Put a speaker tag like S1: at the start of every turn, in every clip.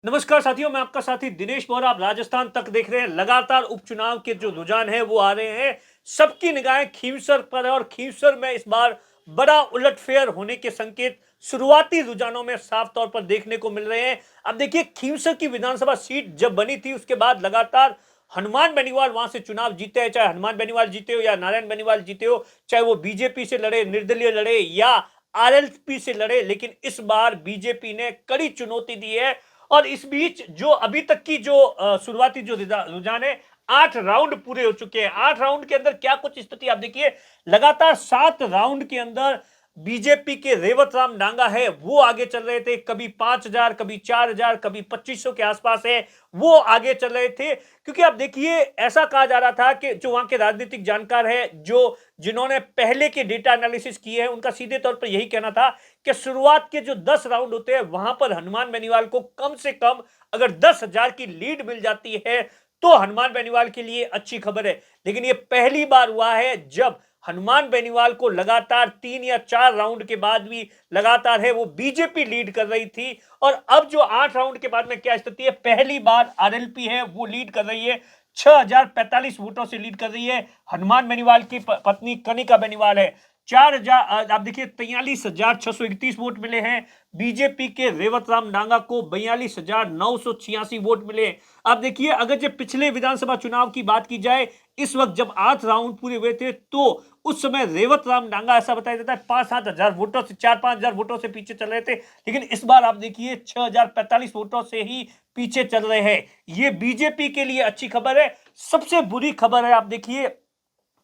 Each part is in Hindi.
S1: नमस्कार साथियों, मैं आपका साथी दिनेश बोरा। आप राजस्थान तक देख रहे हैं। लगातार उपचुनाव के जो रुझान है वो आ रहे हैं। सबकी निगाहें खींवसर पर है और खींवसर में इस बार बड़ा उलटफेर होने के संकेत शुरुआती रुझानों में साफ तौर पर देखने को मिल रहे हैं। अब देखिए, खींवसर की विधानसभा सीट जब बनी थी उसके बाद लगातार हनुमान बेनीवाल वहां से चुनाव जीते हैं। चाहे हनुमान बेनीवाल जीते हो या नारायण बेनीवाल जीते हो, चाहे वो बीजेपी से लड़े, निर्दलीय लड़े या आरएलपी से लड़े, लेकिन इस बार बीजेपी ने कड़ी चुनौती दी है। और इस बीच जो अभी तक की जो शुरुआती जो रुझान है, 8 राउंड पूरे हो चुके हैं। 8 राउंड के अंदर क्या कुछ स्थिति आप देखिए। लगातार 7 राउंड के अंदर बीजेपी के रेवत राम डांगा है वो आगे चल रहे थे। कभी 5,000, कभी 4,000, कभी 2,500 के आसपास है वो आगे चल रहे थे। क्योंकि आप देखिए, ऐसा कहा जा रहा था कि जो वहां के राजनीतिक जानकार है, जो जिन्होंने पहले के डेटा एनालिसिस किए हैं, उनका सीधे तौर पर यही कहना था कि शुरुआत के जो 10 राउंड होते हैं वहां पर हनुमान बेनीवाल को कम से कम अगर 10,000 की लीड मिल जाती है तो हनुमान बेनीवाल के लिए अच्छी खबर है। लेकिन यह पहली बार हुआ है जब हनुमान बेनीवाल को लगातार 3 या 4 राउंड के बाद भी लगातार है वो बीजेपी लीड कर रही थी। और अब जो 8 राउंड के बाद में क्या स्थिति है, पहली बार आरएलपी है वो लीड कर रही है। 6,045 वोटों से लीड कर रही है। हनुमान बेनीवाल की पत्नी कनिका बेनीवाल है। 4,000, आप देखिए 43,631 वोट मिले हैं। बीजेपी के रेवत राम डांगा को 42,986 वोट मिले। आप देखिए, अगर जब पिछले विधानसभा चुनाव की बात की जाए, इस वक्त जब 8 राउंड पूरे हुए थे तो उस समय रेवत राम डांगा, ऐसा बताया जाता है, 5-7 हजार वोटों से, 4-5 हजार वोटों से पीछे चल रहे थे। लेकिन इस बार आप देखिए 6,045 वोटों से ही पीछे चल रहे हैं। ये बीजेपी के लिए अच्छी खबर है। सबसे बुरी खबर है, आप देखिए,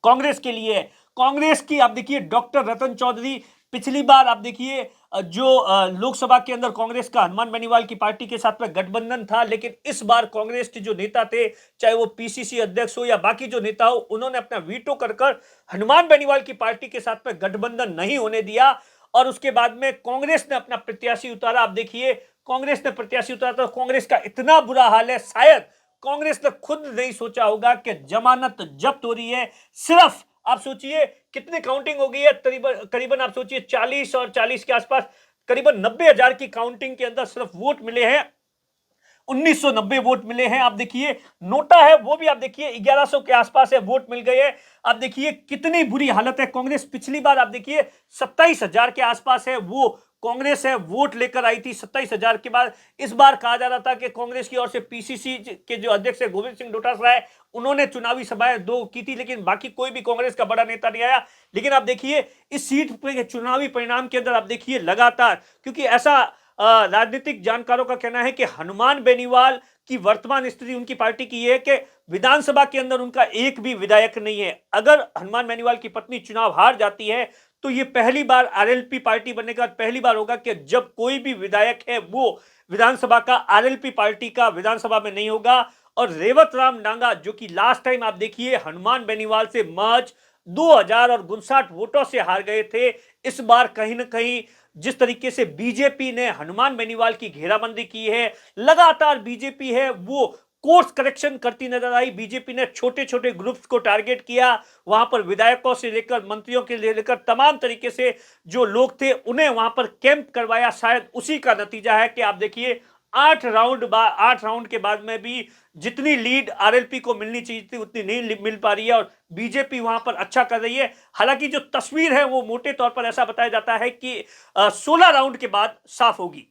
S1: कांग्रेस के लिए। कांग्रेस की आप देखिए डॉक्टर रतन चौधरी, पिछली बार आप देखिए जो लोकसभा के अंदर कांग्रेस का हनुमान बेनीवाल की पार्टी के साथ में गठबंधन था, लेकिन इस बार कांग्रेस के जो नेता थे, चाहे वो पीसीसी अध्यक्ष हो या बाकी जो नेता हो, उन्होंने अपना वीटो कर हनुमान बेनीवाल की पार्टी के साथ में गठबंधन नहीं होने दिया। और उसके बाद में कांग्रेस ने अपना प्रत्याशी उतारा। आप देखिए, कांग्रेस ने प्रत्याशी उतारा तो कांग्रेस का इतना बुरा हाल है, शायद कांग्रेस ने खुद नहीं सोचा होगा कि जमानत जब्त हो रही है। सिर्फ आप सोचिए कितनी काउंटिंग हो गई है, करीबन आप सोचिए 40 और 40 के आसपास, करीबन 90,000 की काउंटिंग के अंदर सिर्फ वोट मिले हैं। 1990 वोट मिले हैं। आप देखिए, नोटा है वो भी आप देखिए 1100 के आसपास है, वोट मिल गए हैं। आप देखिए कितनी बुरी हालत है। कांग्रेस पिछली बार आप देखिए 27,000 के आसपास है वो कांग्रेस है वोट लेकर आई थी। 27,000 के बाद इस बार कहा जा रहा था कि कांग्रेस की ओर से पीसीसी के जो अध्यक्ष है गोविंद सिंह डोटासरा है, उन्होंने चुनावी सभाएं 2 की थी, लेकिन बाकी कोई भी कांग्रेस का बड़ा नेता नहीं आया। लेकिन आप देखिए इस सीट पे चुनावी परिणाम के अंदर आप देखिए लगातार, क्योंकि ऐसा राजनीतिक जानकारों का कहना है कि हनुमान बेनीवाल की वर्तमान स्थिति उनकी पार्टी की है कि विधानसभा के अंदर उनका एक भी विधायक नहीं है। अगर हनुमान बेनीवाल की पत्नी चुनाव हार जाती है तो ये पहली बार आरएलपी पार्टी बनने के बाद पहली बार होगा कि जब कोई भी विधायक है वो विधानसभा का आरएलपी पार्टी का विधानसभा में नहीं होगा। और रेवत राम डांगा, जो कि लास्ट टाइम आप देखिए हनुमान बेनीवाल से महज 2,059 वोटों से हार गए थे, इस बार कहीं ना कहीं जिस तरीके से बीजेपी ने हनुमान बेनीवाल की घेराबंदी की है, लगातार बीजेपी है वो कोर्स करेक्शन करती नजर आई। बीजेपी ने छोटे छोटे ग्रुप्स को टारगेट किया, वहां पर विधायकों से लेकर मंत्रियों के लेकर तमाम तरीके से जो लोग थे उन्हें वहां पर कैंप करवाया। शायद उसी का नतीजा है कि आप देखिए 8 राउंड के बाद में भी जितनी लीड आरएलपी को मिलनी चाहिए थी उतनी नहीं मिल पा रही है और बीजेपी वहां पर अच्छा कर रही है। हालांकि जो तस्वीर है वो मोटे तौर पर ऐसा बताया जाता है कि 16 राउंड के बाद साफ होगी।